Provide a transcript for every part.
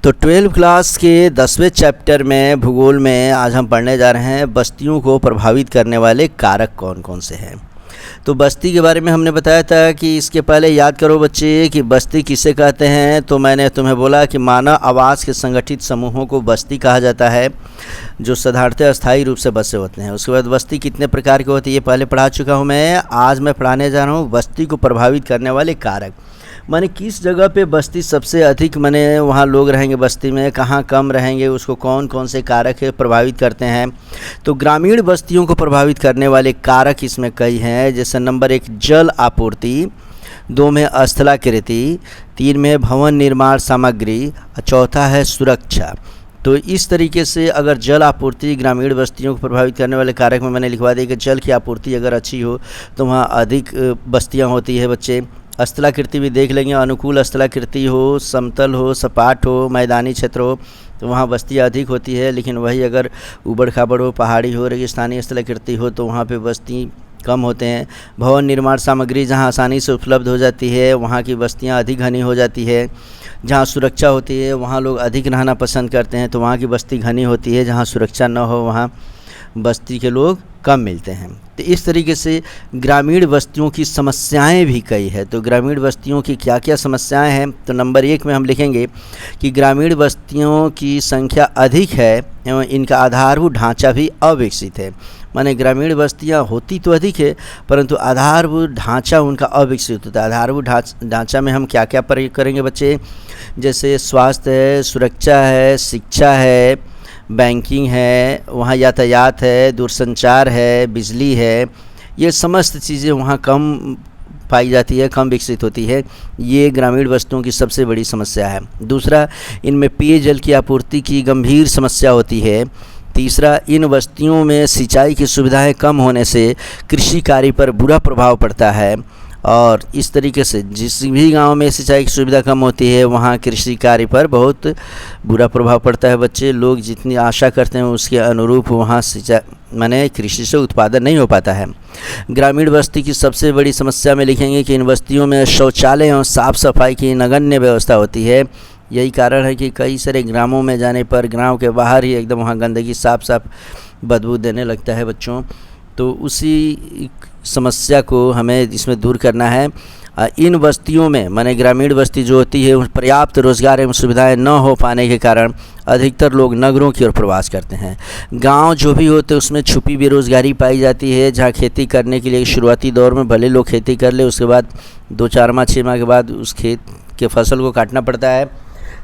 तो 12वीं क्लास के 10वें चैप्टर में भूगोल में आज हम पढ़ने जा रहे हैं बस्तियों को प्रभावित करने वाले कारक कौन कौन से हैं। तो बस्ती के बारे में हमने बताया था कि इसके पहले याद करो बच्चे कि बस्ती किसे कहते हैं। तो मैंने तुम्हें बोला कि मानव आवास के संगठित समूहों को बस्ती कहा जाता है, जो साधारणतः अस्थायी रूप से बसे होते हैं। उसके बाद बस्ती कितने प्रकार की होती है ये पहले पढ़ा चुका हूँ मैं। आज मैं पढ़ाने जा रहा हूँ बस्ती को प्रभावित करने वाले कारक। माने किस जगह पे बस्ती सबसे अधिक माने वहाँ लोग रहेंगे बस्ती में, कहाँ कम रहेंगे, उसको कौन कौन से कारक प्रभावित करते हैं। तो ग्रामीण बस्तियों को प्रभावित करने वाले कारक इसमें कई हैं। जैसे नंबर 1 जल आपूर्ति, 2 में स्थलाकृति, 3 में भवन निर्माण सामग्री, और चौथा है सुरक्षा। तो इस तरीके से अगर जल आपूर्ति ग्रामीण बस्तियों को प्रभावित करने वाले कारक में मैंने लिखवा दिया कि जल की आपूर्ति अगर अच्छी हो तो वहाँ अधिक बस्तियाँ होती है बच्चे। स्थलाकृति भी देख लेंगे, अनुकूल स्थलाकृति हो, समतल हो, सपाट हो, मैदानी क्षेत्र हो तो वहाँ बस्तियाँ अधिक होती है। लेकिन वही अगर ऊबड़ खाबड़ हो, पहाड़ी हो, रेगिस्तानी स्थलाकृति हो तो वहाँ पे बस्ती कम होते हैं। भवन निर्माण सामग्री जहाँ आसानी से उपलब्ध हो जाती है वहाँ की बस्तियाँ अधिक घनी हो जाती है। जहाँ सुरक्षा होती है वहाँ लोग अधिक रहना पसंद करते हैं तो वहाँ की बस्ती घनी होती है। जहाँ सुरक्षा न हो वहाँ बस्ती के लोग कम मिलते हैं। तो इस तरीके से ग्रामीण बस्तियों की समस्याएं भी कई है। तो ग्रामीण बस्तियों की क्या क्या समस्याएं हैं, तो नंबर 1 में हम लिखेंगे कि ग्रामीण बस्तियों की संख्या अधिक है एवं इनका आधारभूत ढांचा भी अविकसित है। माने ग्रामीण बस्तियां होती तो अधिक है परंतु आधारभूत ढांचा उनका अविकसित होता है। आधारभूत ढांचा में हम क्या क्या प्रयोग करेंगे बच्चे, जैसे स्वास्थ्य है, सुरक्षा है, शिक्षा है, बैंकिंग है, वहाँ यातायात है, दूरसंचार है, बिजली है। ये समस्त चीज़ें वहाँ कम पाई जाती है, कम विकसित होती है। ये ग्रामीण बस्तियों की सबसे बड़ी समस्या है। दूसरा, इनमें पेयजल की आपूर्ति की गंभीर समस्या होती है। तीसरा, इन बस्तियों में सिंचाई की सुविधाएं कम होने से कृषि कार्य पर बुरा प्रभाव पड़ता है। और इस तरीके से जिस भी गांव में सिंचाई की सुविधा कम होती है वहाँ कृषि कार्य पर बहुत बुरा प्रभाव पड़ता है बच्चे। लोग जितनी आशा करते हैं उसके अनुरूप वहाँ सिंचाई माने कृषि से उत्पादन नहीं हो पाता है। ग्रामीण बस्ती की सबसे बड़ी समस्या में लिखेंगे कि इन बस्तियों में शौचालय और साफ़ सफाई की नगण्य व्यवस्था होती है। यही कारण है कि कई सारे ग्रामों में जाने पर गाँव के बाहर ही एकदम वहाँ गंदगी साफ बदबू देने लगता है बच्चों। तो उसी समस्या को हमें इसमें दूर करना है। इन बस्तियों में माने ग्रामीण बस्ती जो होती है पर्याप्त रोजगार एवं सुविधाएं न हो पाने के कारण अधिकतर लोग नगरों की ओर प्रवास करते हैं। गांव जो भी होते हैं उसमें छुपी बेरोजगारी पाई जाती है, जहां खेती करने के लिए शुरुआती दौर में भले लोग खेती कर ले, उसके बाद 2-4 माह 6 माह के बाद उस खेत के फसल को काटना पड़ता है।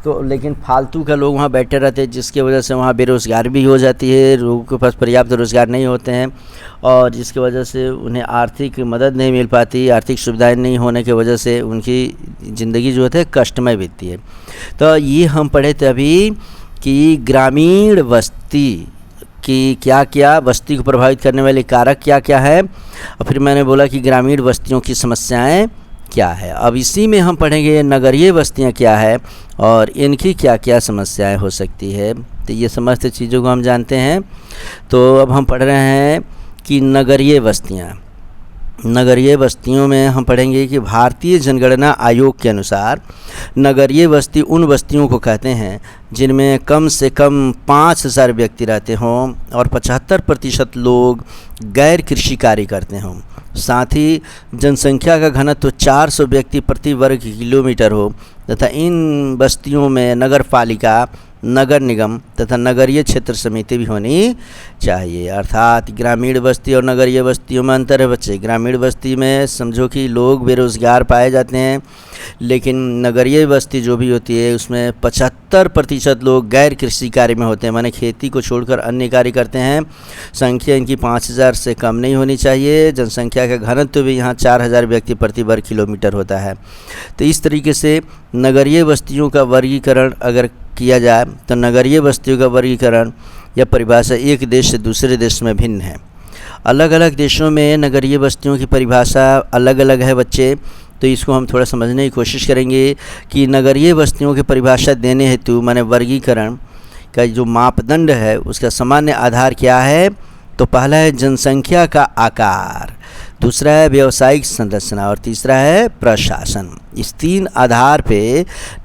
तो लेकिन फालतू का लोग वहाँ बैठे रहते हैं जिसकी वजह से वहाँ बेरोज़गार भी हो जाती है। लोगों के पास पर्याप्त रोज़गार नहीं होते हैं और जिसकी वजह से उन्हें आर्थिक मदद नहीं मिल पाती। आर्थिक सुविधाएं नहीं होने की वजह से उनकी ज़िंदगी जो है कष्टमय बीतती है। तो ये हम पढ़े थे अभी कि ग्रामीण बस्ती कि क्या क्या बस्ती को प्रभावित करने वाले कारक क्या क्या है, और फिर मैंने बोला कि ग्रामीण बस्तियों की समस्याएँ क्या है। अब इसी में हम पढ़ेंगे नगरीय बस्तियां क्या है और इनकी क्या क्या समस्याएं हो सकती है। तो ये समस्त चीज़ों को हम जानते हैं। तो अब हम पढ़ रहे हैं कि नगरीय बस्तियां। नगरीय बस्तियों में हम पढ़ेंगे कि भारतीय जनगणना आयोग के अनुसार नगरीय बस्ती उन बस्तियों को कहते हैं जिनमें कम से कम 5000 व्यक्ति रहते हों और 75% लोग गैर कृषि कार्य करते हों। साथ ही जनसंख्या का घनत्व 400 व्यक्ति प्रति वर्ग किलोमीटर हो तथा इन बस्तियों में नगर पालिका, नगर निगम तथा नगरीय क्षेत्र समिति भी होनी चाहिए। अर्थात ग्रामीण बस्ती और नगरीय बस्तियों में अंतर है बच्चे। ग्रामीण बस्ती में समझो कि लोग बेरोज़गार पाए जाते हैं, लेकिन नगरीय बस्ती जो भी होती है उसमें 75% लोग गैर कृषि कार्य में होते हैं, माने खेती को छोड़कर अन्य कार्य करते हैं। संख्या इनकी 5000 से कम नहीं होनी चाहिए। जनसंख्या का घनत्व भी यहाँ 4000 व्यक्ति प्रति वर्ग किलोमीटर होता है। तो इस तरीके से नगरीय बस्तियों का वर्गीकरण अगर किया जाए तो नगरीय बस्तियों का वर्गीकरण या परिभाषा एक देश से दूसरे देश में भिन्न है। अलग अलग देशों में नगरीय बस्तियों की परिभाषा अलग अलग है बच्चे। तो इसको हम थोड़ा समझने की कोशिश करेंगे कि नगरीय बस्तियों की परिभाषा देने हेतु माने वर्गीकरण का जो मापदंड है उसका सामान्य आधार क्या है। तो पहला है जनसंख्या का आकार, दूसरा है व्यावसायिक संरचना और तीसरा है प्रशासन। इस 3 आधार पे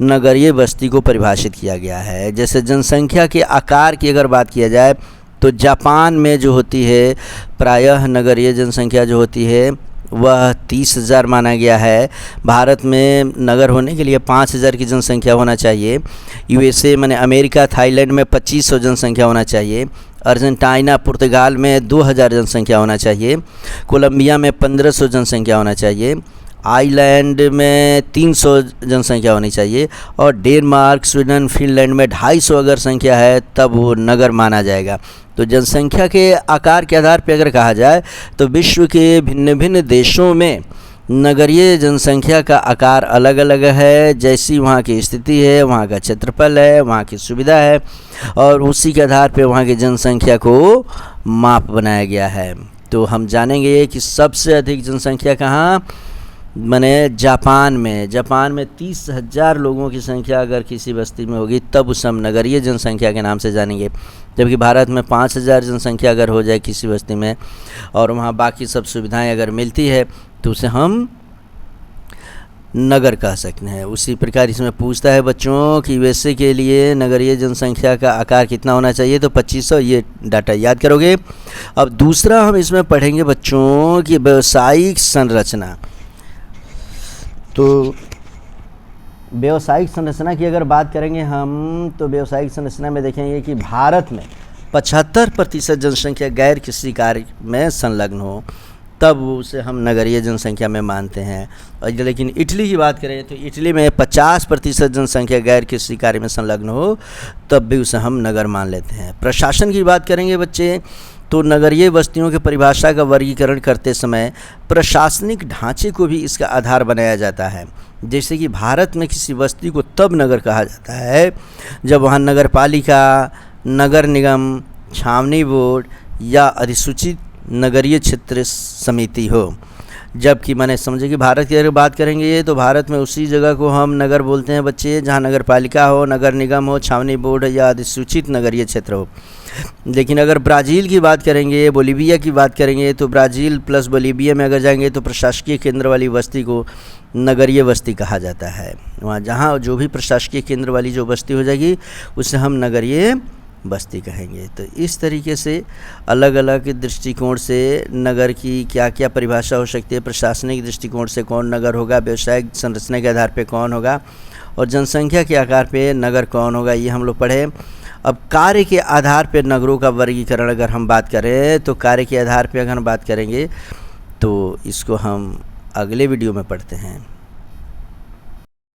नगरीय बस्ती को परिभाषित किया गया है। जैसे जनसंख्या के आकार की अगर बात किया जाए तो जापान में जो होती है प्रायः नगरीय जनसंख्या जो होती है वह 30,000 माना गया है। भारत में नगर होने के लिए 5,000 की जनसंख्या होना चाहिए। यूएसए माने अमेरिका, थाईलैंड में 2500 जनसंख्या होना चाहिए। अर्जेंटीना, पुर्तगाल में 2000 जनसंख्या होना चाहिए। कोलंबिया में 1500 जनसंख्या होना चाहिए। आइलैंड में 300 जनसंख्या होनी चाहिए। और डेनमार्क, स्वीडन, फिनलैंड में 250 अगर संख्या है तब वो नगर माना जाएगा। तो जनसंख्या के आकार के आधार पर अगर कहा जाए तो विश्व के भिन्न भिन्न देशों में नगरीय जनसंख्या का आकार अलग अलग है। जैसी वहाँ की स्थिति है, वहाँ का क्षेत्रफल है, वहाँ की सुविधा है और उसी के आधार पर वहाँ की जनसंख्या को माप बनाया गया है। तो हम जानेंगे कि सबसे अधिक जनसंख्या कहाँ, माने जापान में 30,000 लोगों की संख्या अगर किसी बस्ती में होगी तब उसे हम नगरीय जनसंख्या के नाम से जानेंगे। जबकि भारत में 5,000 जनसंख्या अगर हो जाए किसी बस्ती में और वहाँ बाकी सब सुविधाएं अगर मिलती है तो उसे हम नगर कह सकते हैं। उसी प्रकार इसमें पूछता है बच्चों कि यूएसए के लिए नगरीय जनसंख्या का आकार कितना होना चाहिए, तो 2500। ये डाटा याद करोगे। अब दूसरा हम इसमें पढ़ेंगे बच्चों कि व्यावसायिक संरचना। तो व्यावसायिक संरचना की अगर बात करेंगे हम तो व्यावसायिक संरचना में देखेंगे कि भारत में 75% जनसंख्या गैर कृषि कार्य में संलग्न हो तब उसे हम नगरीय जनसंख्या में मानते हैं। और लेकिन इटली की बात करें तो इटली में 50% जनसंख्या गैर कृषि कार्य में संलग्न हो तब भी उसे हम नगर मान लेते हैं। प्रशासन की बात करेंगे बच्चे तो नगरीय बस्तियों की परिभाषा का वर्गीकरण करते समय प्रशासनिक ढांचे को भी इसका आधार बनाया जाता है। जैसे कि भारत में किसी बस्ती को तब नगर कहा जाता है जब वहाँ नगर पालिका, नगर निगम, छावनी बोर्ड या अधिसूचित नगरीय क्षेत्र समिति हो। जबकि मैंने समझे कि भारत की अगर बात करेंगे तो भारत में उसी जगह को हम नगर बोलते हैं बच्चे जहाँ नगर पालिका हो, नगर निगम हो, छावनी बोर्ड या अधिसूचित नगरीय क्षेत्र हो। लेकिन अगर ब्राज़ील की बात करेंगे, बोलीविया की बात करेंगे तो ब्राज़ील प्लस बोलीविया में अगर जाएंगे तो प्रशासकीय केंद्र वाली बस्ती को नगरीय बस्ती कहा जाता है। वहाँ जहाँ जो भी प्रशासकीय केंद्र वाली जो बस्ती हो जाएगी उसे हम नगरीय बस्ती कहेंगे। तो इस तरीके से अलग अलग दृष्टिकोण से नगर की क्या क्या परिभाषा हो सकती है। प्रशासनिक दृष्टिकोण से कौन नगर होगा, व्यावसायिक संरचना के आधार पे कौन होगा और जनसंख्या के आधार पे नगर कौन होगा, ये हम लोग पढ़े। अब कार्य के आधार पे नगरों का वर्गीकरण अगर हम बात करें तो कार्य के आधार पे अगर हम बात करेंगे तो इसको हम अगले वीडियो में पढ़ते हैं।